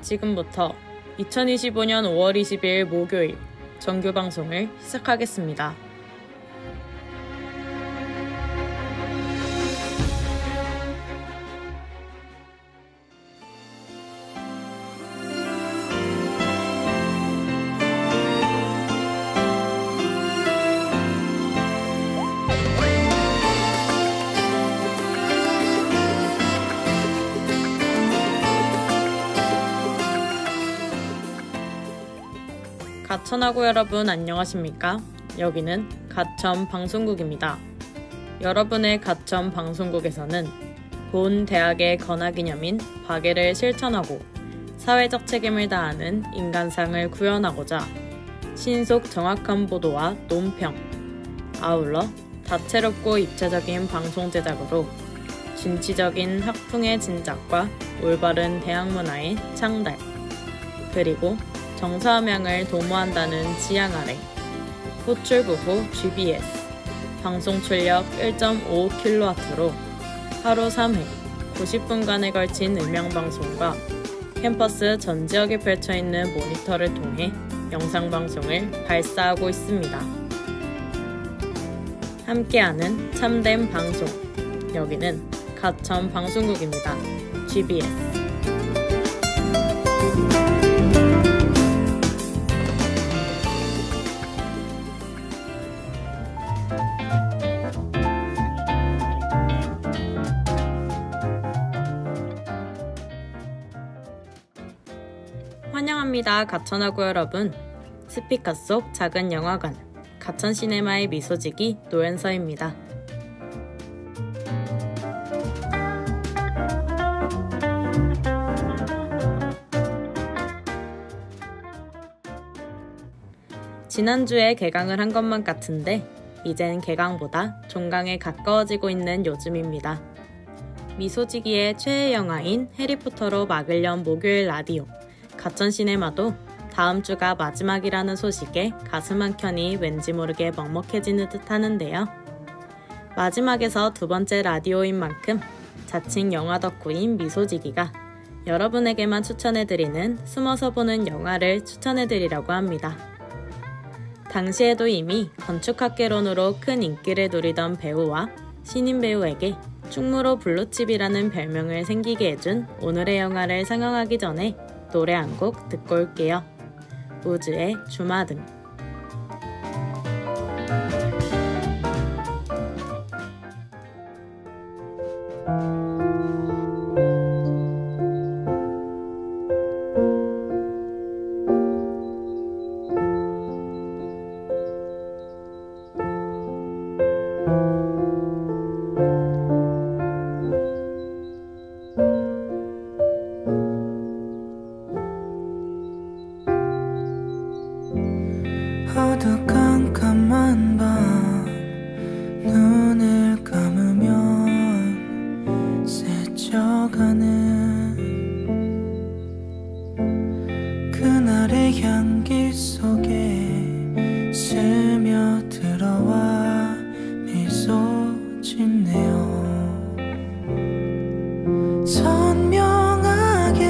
지금부터 2025년 5월 22일 목요일 정규 방송을 시작하겠습니다. 가천하고 여러분 안녕하십니까? 여기는 가천 방송국입니다. 여러분의 가천 방송국에서는 본 대학의 건화기념인 박애를 실천하고 사회적 책임을 다하는 인간상을 구현하고자 신속 정확한 보도와 논평, 아울러 다채롭고 입체적인 방송 제작으로 진취적인 학풍의 진작과 올바른 대학 문화의 창달, 그리고 정사함양을 도모한다는 지향 아래 호출부호 GBS 방송 출력 1.5kW로 하루 3회 90분간에 걸친 음향방송과 캠퍼스 전 지역에 펼쳐있는 모니터를 통해 영상방송을 발사하고 있습니다. 함께하는 참된 방송, 여기는 가천 방송국입니다. GBS. 환영합니다. 가천하고 여러분. 스피커 속 작은 영화관 가천 시네마의 미소지기 노현서입니다. 지난주에 개강을 한 것만 같은데 이젠 개강보다 종강에 가까워지고 있는 요즘입니다. 미소지기의 최애 영화인 해리포터로 막을 연 목요일 라디오 가천 시네마도 다음 주가 마지막이라는 소식에 가슴 한켠이 왠지 모르게 먹먹해지는 듯 하는데요. 마지막에서 두 번째 라디오인 만큼 자칭 영화 덕후인 미소지기가 여러분에게만 추천해드리는 숨어서 보는 영화를 추천해드리려고 합니다. 당시에도 이미 건축학개론으로 큰 인기를 누리던 배우와 신인 배우에게 충무로 블루칩이라는 별명을 생기게 해준 오늘의 영화를 상영하기 전에 노래 한 곡 듣고 올게요. 우즈의 주마등. 어두컴컴한 밤 눈을 감으면 스쳐가는 그날의 향기 속에 스며들어와 미소 짓네요. 선명하게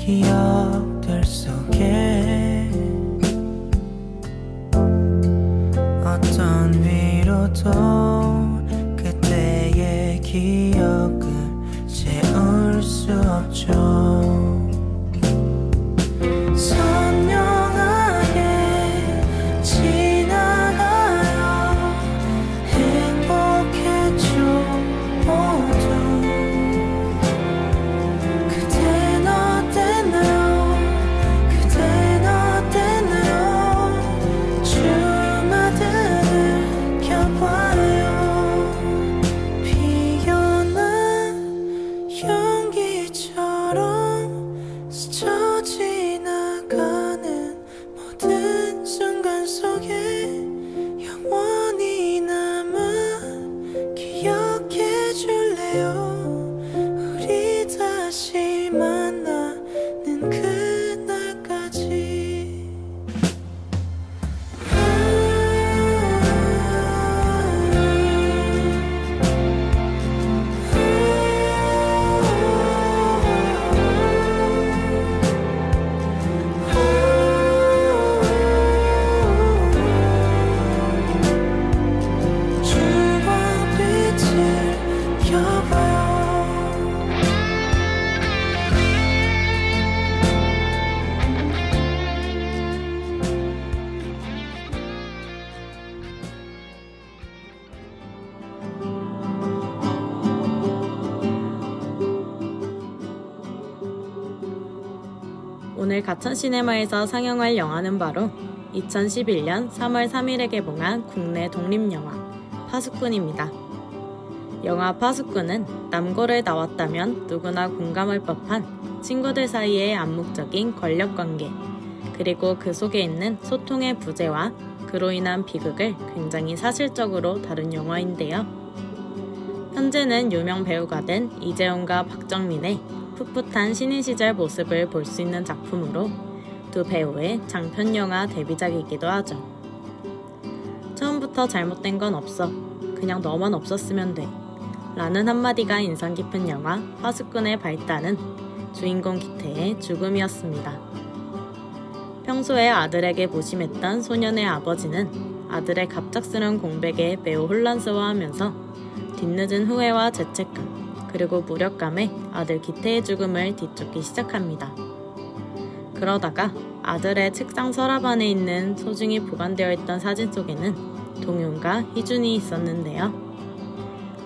기억들 속에 어떤 위로도 그때의 기억을 채울 수 없죠. 선명하게 지나가요. 다시 만나는 그날까지 오늘 가천시네마에서 상영할 영화는 바로 2011년 3월 3일에 개봉한 국내 독립영화 파수꾼입니다. 영화 파수꾼은 남고를 나왔다면 누구나 공감할 법한 친구들 사이의 암묵적인 권력관계, 그리고 그 속에 있는 소통의 부재와 그로 인한 비극을 굉장히 사실적으로 다룬 영화인데요. 현재는 유명 배우가 된 이재훈과 박정민의 풋풋한 신인 시절 모습을 볼 수 있는 작품으로 두 배우의 장편 영화 데뷔작이기도 하죠. 처음부터 잘못된 건 없어. 그냥 너만 없었으면 돼. 라는 한마디가 인상 깊은 영화 파수꾼의 발단은 주인공 기태의 죽음이었습니다. 평소에 아들에게 무심했던 소년의 아버지는 아들의 갑작스러운 공백에 매우 혼란스러워하면서 뒤늦은 후회와 죄책감, 그리고 무력감에 아들 기태의 죽음을 뒤쫓기 시작합니다. 그러다가 아들의 책상 서랍 안에 있는 소중히 보관되어 있던 사진 속에는 동윤과 희준이 있었는데요.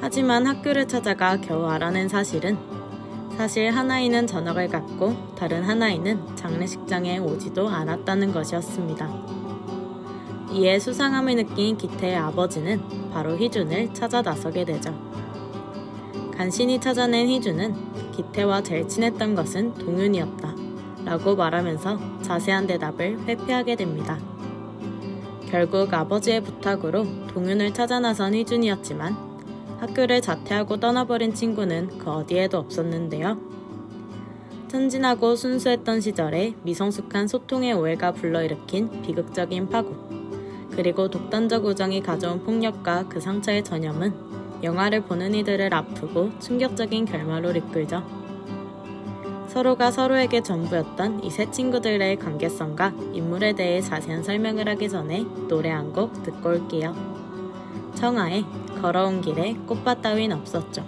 하지만 학교를 찾아가 겨우 알아낸 사실은 사실 한 아이는 전학을 갔고 다른 한 아이는 장례식장에 오지도 않았다는 것이었습니다. 이에 수상함을 느낀 기태의 아버지는 바로 희준을 찾아 나서게 되죠. 간신히 찾아낸 희준은 기태와 제일 친했던 것은 동윤이었다 라고 말하면서 자세한 대답을 회피하게 됩니다. 결국 아버지의 부탁으로 동윤을 찾아 나선 희준이었지만 학교를 자퇴하고 떠나버린 친구는 그 어디에도 없었는데요. 천진하고 순수했던 시절에 미성숙한 소통의 오해가 불러일으킨 비극적인 파국, 그리고 독단적 우정이 가져온 폭력과 그 상처의 전염은 영화를 보는 이들을 아프고 충격적인 결말로 이끌죠. 서로가 서로에게 전부였던 이 세 친구들의 관계성과 인물에 대해 자세한 설명을 하기 전에 노래 한 곡 듣고 올게요. 청하의 걸어온 길에 꽃밭 따윈 없었죠.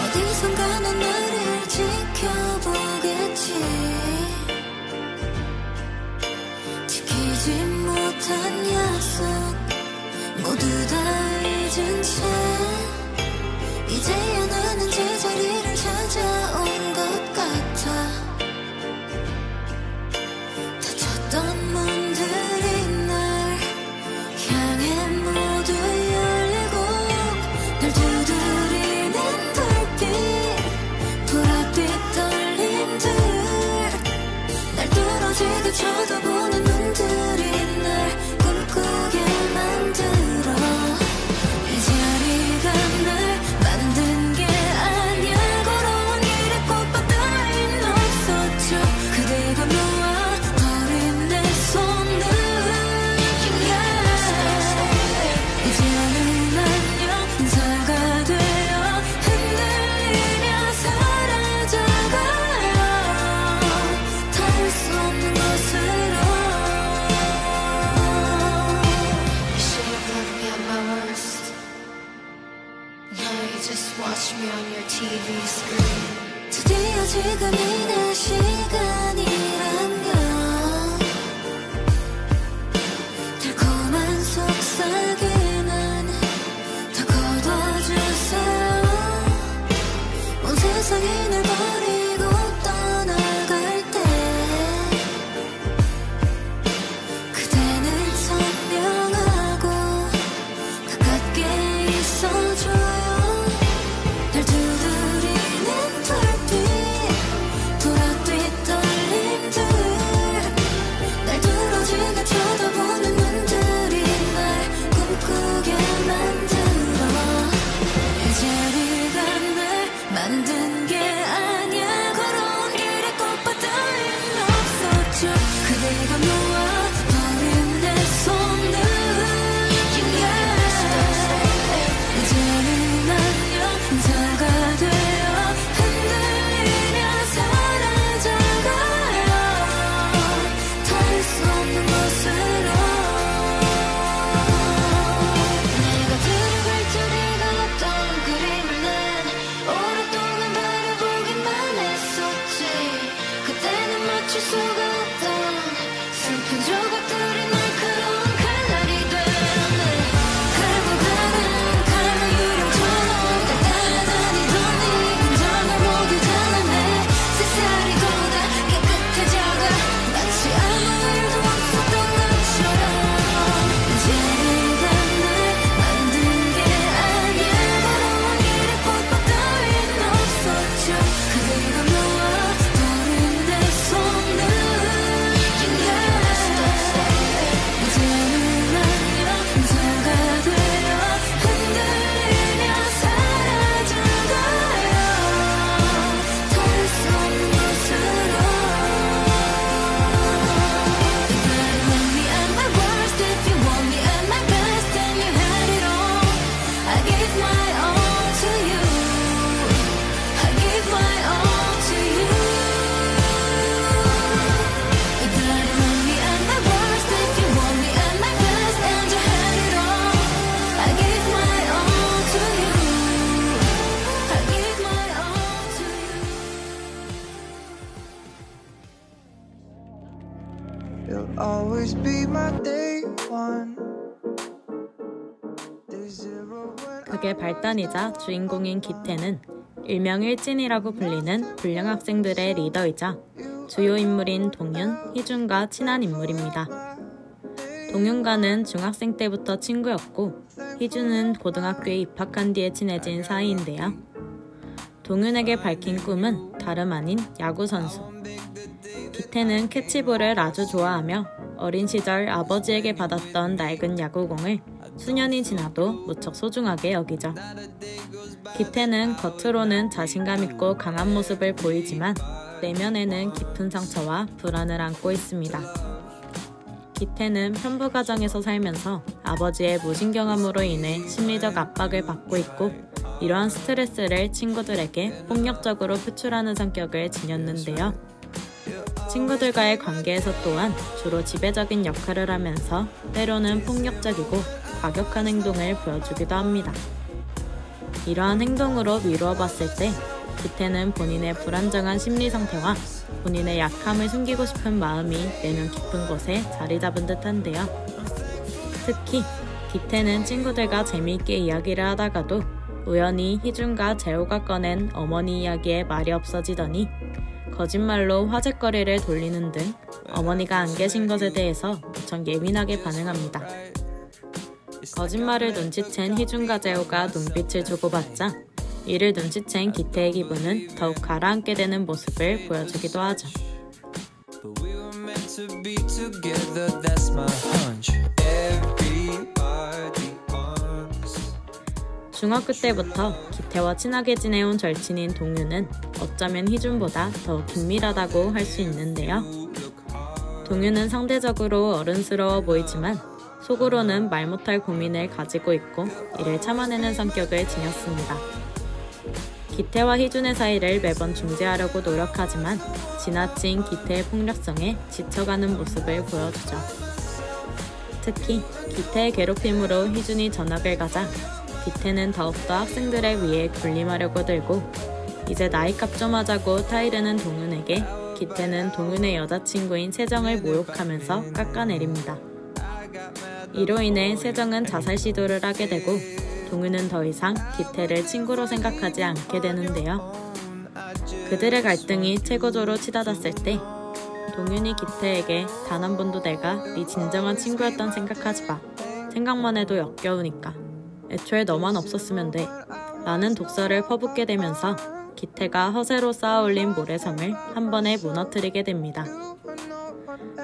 어디선가 넌 나를 지켜보겠지. 지키지 못한 약속 모두 다 잊은 채 이제야 나는 제자리를 찾아온 것 같아. 닫혔던 문들이 날 향해 모두 열리고 날 두드리는 불빛 떨림들, 날 뚫어지게 쳐다보는 눈들이 날 꿈꾸게 만들어. 이 자리가 날 만든 게 아니야. 걸어온 길에 꽃밭 따윈 없었죠. 그대가 놓아 버린 내 손을. 이제는 안녕 인사가 되어 흔들리며 사라져가요. 닿을 수 없는 곳으로. You should've loved me at my worst. Now you just watch me on your TV screen. 드디어 지금이 내 시간이라면 달콤한 속삭임은 다 거둬주세요. 온 세상이 날 버리고 떠나갈 때 그대는 선명하고 가깝게 있어줘요. my day one. Day zero when 극의 발단이자 주인공인 기태는 일명 일진이라고 불리는 불량 학생들의 리더이자 주요 인물인 동윤, 희준과 친한 인물입니다. 동윤과는 중학생 때부터 친구였고 희준은 고등학교에 입학한 뒤에 친해진 사이인데요. 동윤에게 밝힌 꿈은 다름 아닌 야구 선수. 기태는 캐치볼을 아주 좋아하며 어린 시절 아버지에게 받았던 낡은 야구공을 수년이 지나도 무척 소중하게 여기죠. 기태는 겉으로는 자신감 있고 강한 모습을 보이지만 내면에는 깊은 상처와 불안을 안고 있습니다. 기태는 편부 가정에서 살면서 아버지의 무신경함으로 인해 심리적 압박을 받고 있고 이러한 스트레스를 친구들에게 폭력적으로 표출하는 성격을 지녔는데요. 친구들과의 관계에서 또한 주로 지배적인 역할을 하면서 때로는 폭력적이고 과격한 행동을 보여주기도 합니다. 이러한 행동으로 미루어 봤을 때 기태는 본인의 불안정한 심리 상태와 본인의 약함을 숨기고 싶은 마음이 내면 깊은 곳에 자리 잡은 듯한데요. 특히 기태는 친구들과 재미있게 이야기를 하다가도 우연히 희준과 재호가 꺼낸 어머니 이야기에 말이 없어지더니 거짓말로 화제거리를 돌리는 등 어머니가 안 계신 것에 대해서 무척 예민하게 반응합니다. 거짓말을 눈치챈 희준과 재호가 눈빛을 주고받자 이를 눈치챈 기태의 기분은 더욱 가라앉게 되는 모습을 보여주기도 하죠. but we were meant to be together. That's my hunch. Everybody wants. 중학교 때부터 기태와 친하게 지내온 절친인 동윤은 어쩌면 희준보다 더욱 긴밀하다고 할 수 있는데요. 동윤은 상대적으로 어른스러워 보이지만 속으로는 말 못할 고민을 가지고 있고 이를 참아내는 성격을 지녔습니다. 기태와 희준의 사이를 매번 중재하려고 노력하지만 지나친 기태의 폭력성에 지쳐가는 모습을 보여주죠. 특히 기태의 괴롭힘으로 희준이 전학을 가자 기태는 더욱더 학생들을 위해 군림하려고 들고 이제 나이값 좀 하자고 타이르는 동윤에게 기태는 동윤의 여자친구인 세정을 모욕하면서 깎아내립니다. 이로 인해 세정은 자살 시도를 하게 되고 동윤은 더 이상 기태를 친구로 생각하지 않게 되는데요. 그들의 갈등이 최고조로 치닫았을 때 동윤이 기태에게 단 한 번도 내가 네 진정한 친구였던 생각하지 마. 생각만 해도 역겨우니까. 애초에 너만 없었으면 돼. 라는 독설을 퍼붓게 되면서 기태가 허세로 쌓아올린 모래성을 한 번에 무너뜨리게 됩니다.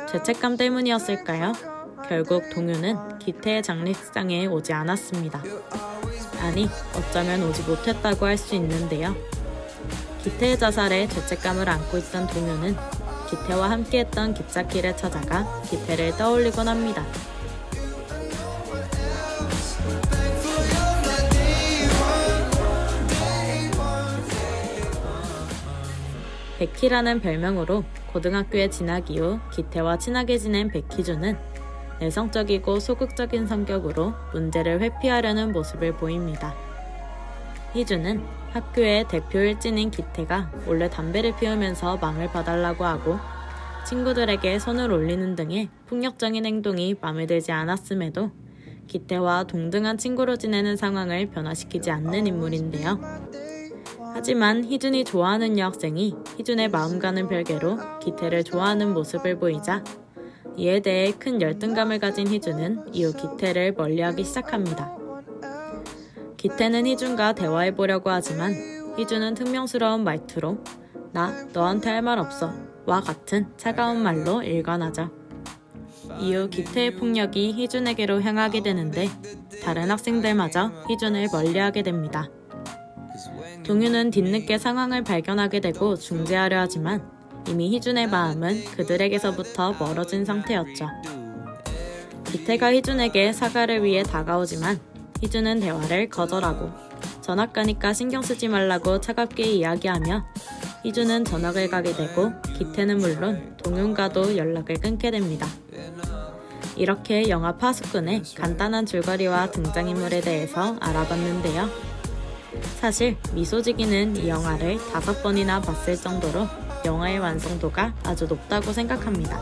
죄책감 때문이었을까요? 결국 동윤은 기태의 장례식장에 오지 않았습니다. 아니, 어쩌면 오지 못했다고 할 수 있는데요. 기태의 자살에 죄책감을 안고 있던 동윤은 기태와 함께했던 기찻길에 찾아가 기태를 떠올리곤 합니다. 백희라는 별명으로 고등학교에 진학 이후 기태와 친하게 지낸 백희준은 내성적이고 소극적인 성격으로 문제를 회피하려는 모습을 보입니다. 희준은 학교의 대표 일진인 기태가 몰래 담배를 피우면서 망을 봐달라고 하고 친구들에게 손을 올리는 등의 폭력적인 행동이 마음에 들지 않았음에도 기태와 동등한 친구로 지내는 상황을 변화시키지 않는 인물인데요. 하지만 희준이 좋아하는 여학생이 희준의 마음과는 별개로 기태를 좋아하는 모습을 보이자 이에 대해 큰 열등감을 가진 희준은 이후 기태를 멀리하기 시작합니다. 기태는 희준과 대화해보려고 하지만 희준은 퉁명스러운 말투로 나 너한테 할 말 없어 와 같은 차가운 말로 일관하죠. 이후 기태의 폭력이 희준에게로 향하게 되는데 다른 학생들마저 희준을 멀리하게 됩니다. 동윤은 뒤늦게 상황을 발견하게 되고 중재하려 하지만 이미 희준의 마음은 그들에게서부터 멀어진 상태였죠. 기태가 희준에게 사과를 위해 다가오지만 희준은 대화를 거절하고 전학 가니까 신경 쓰지 말라고 차갑게 이야기하며 희준은 전학을 가게 되고 기태는 물론 동윤과도 연락을 끊게 됩니다. 이렇게 영화 파수꾼의 간단한 줄거리와 등장인물에 대해서 알아봤는데요. 사실 미소지기는 이 영화를 5번이나 봤을 정도로 영화의 완성도가 아주 높다고 생각합니다.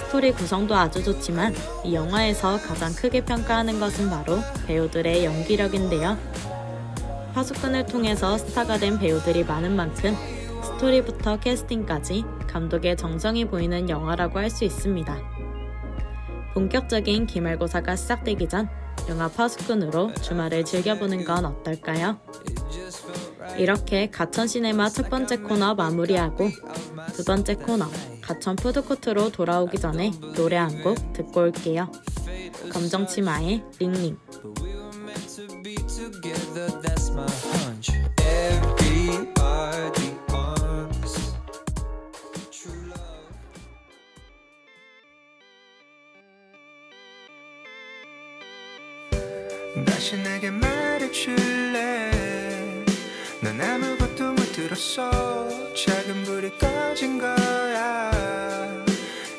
스토리 구성도 아주 좋지만 이 영화에서 가장 크게 평가하는 것은 바로 배우들의 연기력인데요. 파수꾼을 통해서 스타가 된 배우들이 많은 만큼 스토리부터 캐스팅까지 감독의 정성이 보이는 영화라고 할 수 있습니다. 본격적인 기말고사가 시작되기 전 영화 파수꾼으로 주말을 즐겨보는 건 어떨까요? 이렇게 가천시네마 첫 번째 코너 마무리하고 두 번째 코너 가천 푸드코트로 돌아오기 전에 노래 한 곡 듣고 올게요. 검정치마의 링링. 다시 내게 말해줄래? 난 아무것도 못 들었어. 작은 불이 꺼진 거야.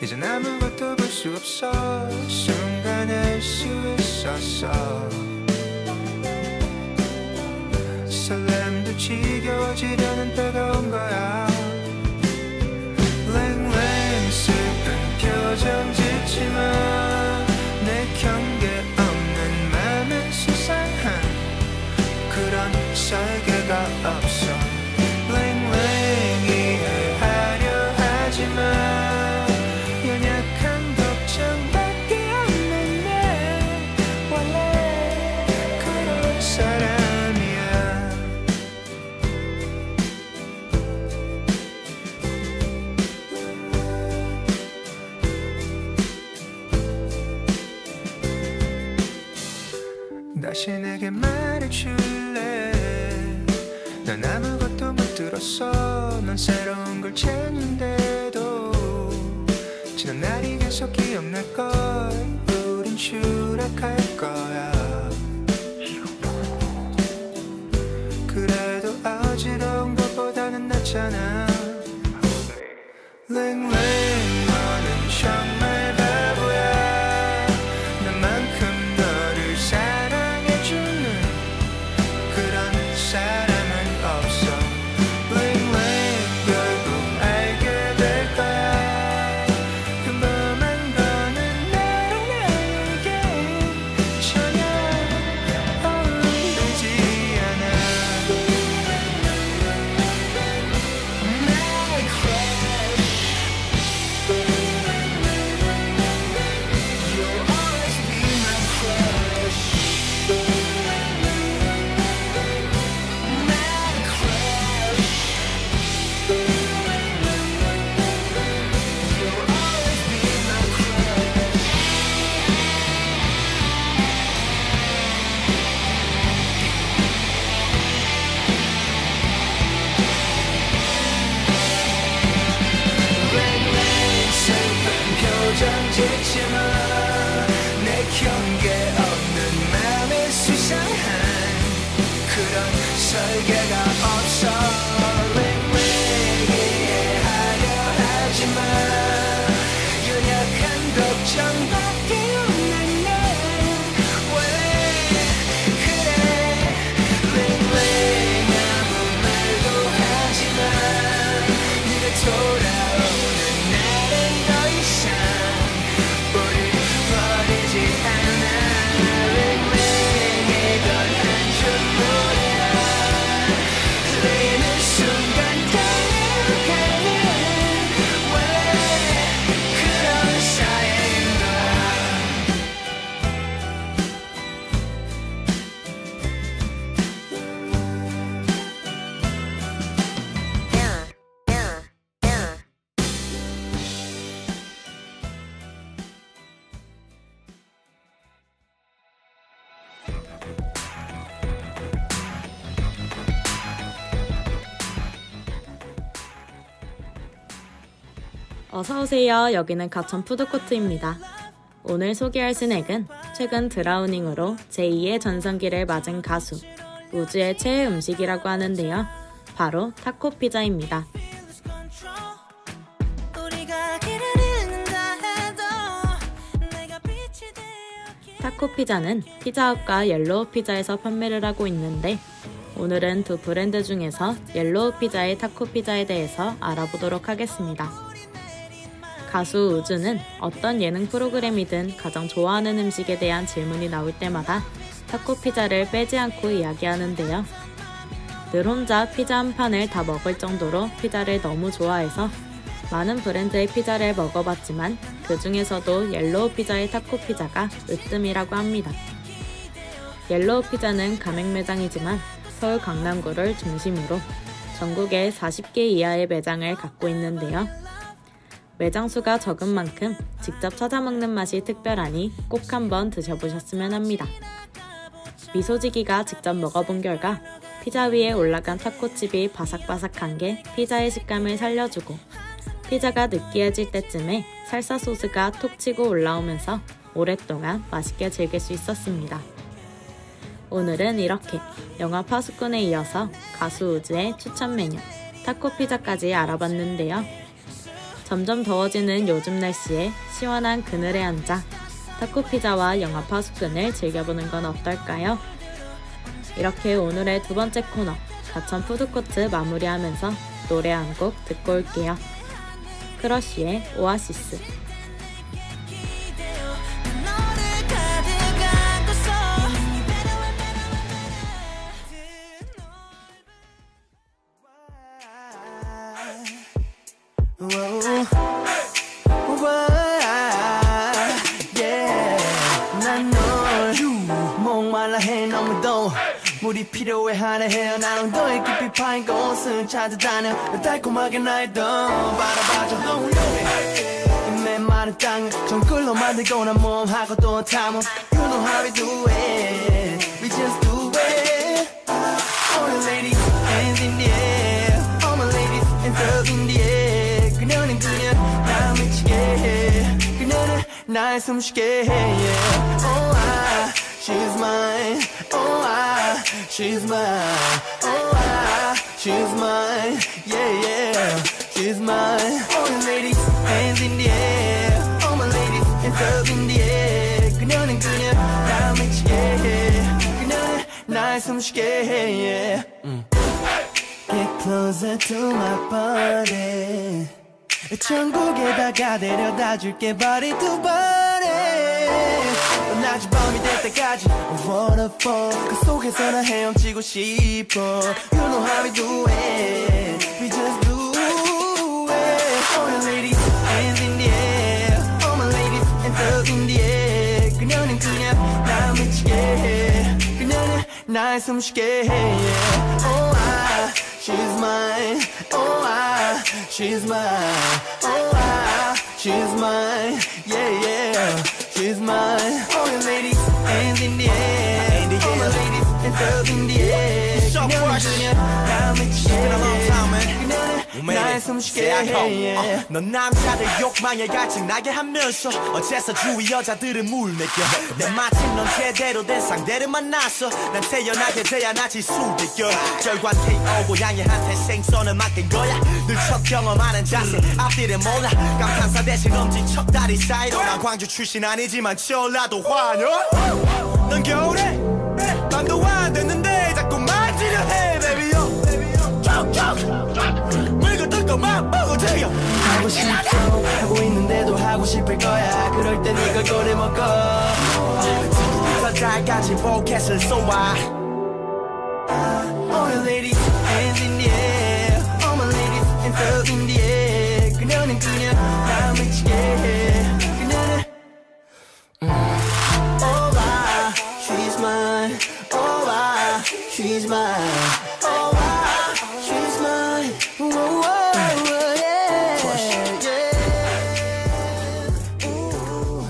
이젠 아무것도 볼 수 없어. 순간 알 수 있었어. 설렘도 지겨워지려는 때가 온 거야. 랭랭 슬픈 표정 짓지마. 내 경계 없는 맘은 수상한 그런 설계가 없어. 랭랭 이해하려 하지마. 연약한 걱정밖에 없는 내 원래 그런 사람이야. 다시 내게 말해줄래? 난 아무것도 못 들었어. 넌 새로운 걸 찾는데도 지난 날이 계속 기억날걸. 우린 추락할 거야. 그래도 어지러운 것보다는 낫잖아. 랭랭 너는 정말 바보야. 나만큼 너를 사랑해주는 그런 사람은 없어. 랭랭 결국 알게 될 거야. 평범한 거는 나랑 나에게 전혀 어울리지 않아. My crush, you'll always be my crush. My crush, you'll always be my crush. 랭랭 슬픈 표정 짓지마. 내 경계 없는 맘에 수상한 그런 설계가 없어. 랭랭 이해하려 하지마. 연약한 걱정밖에 없는 내 원래 그래. 랭랭 아무 말도 하지마. 네가 돌아오는 날엔 더 이상 우릴 버리지 않아. 랭랭 이건 한 줌물이야. 흘리는 순간 달려가는 원래 그런 사이인 거야. 어서오세요. 여기는 가천 푸드코트입니다. 오늘 소개할 스낵은 최근 드라우닝으로 제2의 전성기를 맞은 가수 우즈의 최애 음식이라고 하는데요. 바로 타코 피자입니다. 타코 피자는 피자헛과 옐로우 피자에서 판매를 하고 있는데 오늘은 두 브랜드 중에서 옐로우 피자의 타코 피자에 대해서 알아보도록 하겠습니다. 가수 우주는 어떤 예능 프로그램이든 가장 좋아하는 음식에 대한 질문이 나올 때마다 타코 피자를 빼지 않고 이야기하는데요. 늘 혼자 피자 한 판을 다 먹을 정도로 피자를 너무 좋아해서 많은 브랜드의 피자를 먹어봤지만 그 중에서도 옐로우 피자의 타코 피자가 으뜸이라고 합니다. 옐로우 피자는 가맹 매장이지만 서울 강남구를 중심으로 전국에 40개 이하의 매장을 갖고 있는데요. 매장 수가 적은 만큼 직접 찾아 먹는 맛이 특별하니 꼭 한번 드셔보셨으면 합니다. 미소지기가 직접 먹어본 결과 피자 위에 올라간 타코칩이 바삭바삭한 게 피자의 식감을 살려주고 피자가 느끼해질 때쯤에 살사 소스가 톡 치고 올라오면서 오랫동안 맛있게 즐길 수 있었습니다. 오늘은 이렇게 영화 파수꾼에 이어서 가수 우즈의 추천 메뉴 타코 피자까지 알아봤는데요. 점점 더워지는 요즘 날씨에 시원한 그늘에 앉아 타코 피자와 영화 파수꾼을 즐겨보는 건 어떨까요? 이렇게 오늘의 두 번째 코너 가천 푸드코트 마무리하면서 노래 한 곡 듣고 올게요. 크러쉬의 오아시스. 난 널 목말라 해 너무 더워 물이 필요해 하려 해요 난 엉덩이 깊이 파인 곳을 찾아다녀 달콤하게 날 더 바라봐줘 이 메마른 땅을 정글로 만들고 난 몸하고 또 탐험 You know how we do it We just do it All the ladies hands in the air All my ladies hands up in the air 그녀는 나 미치게 해 그녀는 날 숨쉬게 해 yeah. Oh I, she's mine Oh I, she's mine Oh I, she's mine Yeah yeah, she's mine All the ladies hands in the air All my ladies hands up in the air 그녀는 나 미치게 해 그녀는 날 숨쉬게 해 yeah. Get closer to my body 천국에다가 데려다 줄게 body to body 낮은 밤이 될 때까지 waterfall 그 속에서 나 헤엄치고 싶어 You know how we do it We just do it All the ladies hands in the air All my ladies hands up in the air 그녀는 나 미치게 해 그녀는 날 숨쉬게 해 yeah. Oh I, she's mine Oh I, she's mine Oh I, she's mine Yeah yeah, she's mine All the ladies, hands in the air All my ladies, hands up in the air 그녀는 나 미치게 해 그녀는 날 숨쉬게 해 넌 남자들 욕망에 갈증 나게 하면서 어째서 주위 여자들은 물 먹여 내 마침 넌 제대로 된 상대를 만나서 난 태연하게 돼야나지 수백여 결과는 KO 고양이한테 생선을 맡긴 거야 늘 첫 경험하는 자세 앞뒤를 몰라 감탄사 대신 엄지척 다리 사이로 난 광주 출신 아니지만 전라도 환영 넌 겨울에 밤도 안 됐는데 자꾸 만지려 해 baby 물고 뜯고만 보고 튀겨 하고 싶어 하고 있는데도 하고 싶을 거야 그럴 땐 이걸 꺼내 먹어 지금부터 달까지 포켓을 쏘아 All the ladies hands in the air All my ladies hands up in the air 그녀는 나 미치게 해 그녀는 Oh I, she's mine Oh I, she's mine Oh I, she's mine Whoa, whoa, whoa, yeah, yeah. Ooh.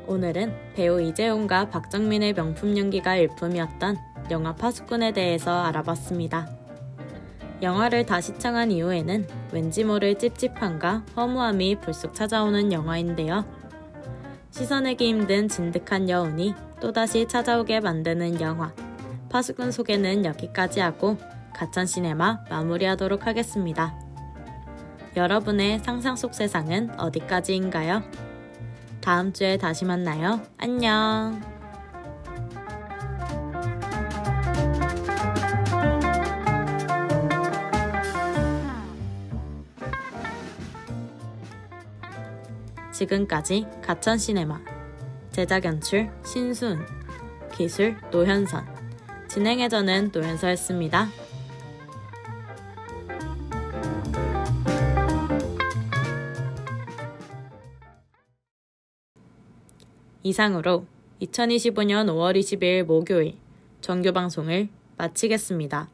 오늘은 배우 이재용과 박정민의 명품 연기가 일품이었던 영화 파수꾼에 대해서 알아봤습니다. 영화를 다시 시청한 이후에는 왠지 모를 찝찝함과 허무함이 불쑥 찾아오는 영화인데요. 씻어내기 힘든 진득한 여운이 또다시 찾아오게 만드는 영화 파수꾼 소개는 여기까지 하고 가천시네마 마무리하도록 하겠습니다. 여러분의 상상 속 세상은 어디까지인가요? 다음 주에 다시 만나요. 안녕! 지금까지 가천시네마 제작 연출 신수은 기술 노현선 진행의 저는 노현서였습니다. 이상으로 2025년 5월 20일 목요일 정규 방송을 마치겠습니다.